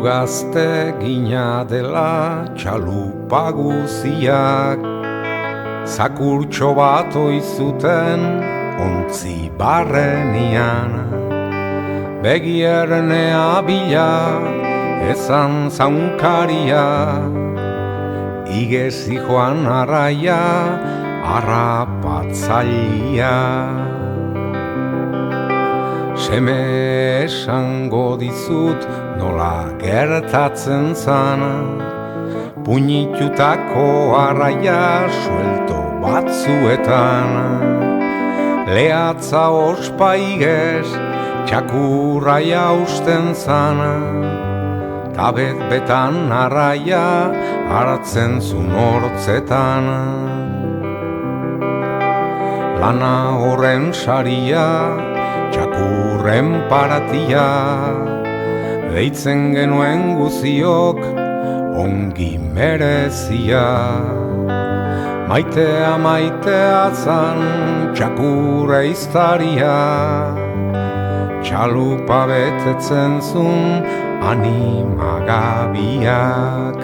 gazte gina dela txalupa guziak, zakurtxo bat oizuten ontzi barrenian, begiernea bila ezan zaunkaria, igezi joan arraia harrapatzailea. Seme esango dizut nola gertatzen zana, puñitutako arraia suelto batzuetan, lehatza ospa igez txakurraia usten zana, tabet betan arraia hartzen zun hortzetan. Lana horren saria, txakurren paratia, deitzen genuen guziok ongi merezia. Maitea maitea zan txakurra iztaria, txalupa betetzen zun animagabiak.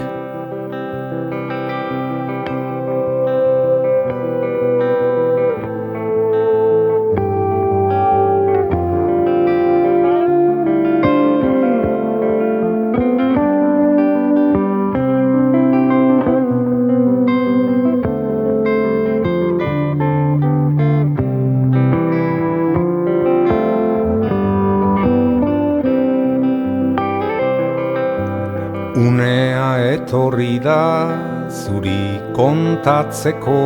Unea etorri da zuri kontatzeko,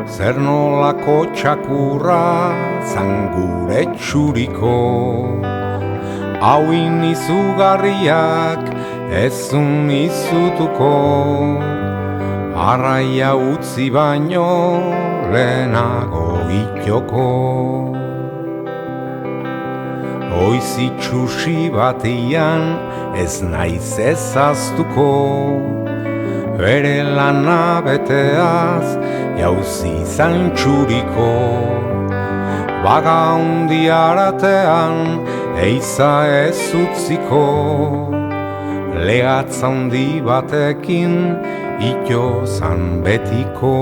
zer nolako txakurra zan gure txuriko. Hauin izugarriak ezun izutuko, arraia utzi baino lehenago itxoko. Oiz itxusi batian ez naiz ezaztuko, bere lana beteaz jauzi zantxuriko. Baga hundi aratean eiza ez utziko, lehatza hundi batekin ito zan betiko.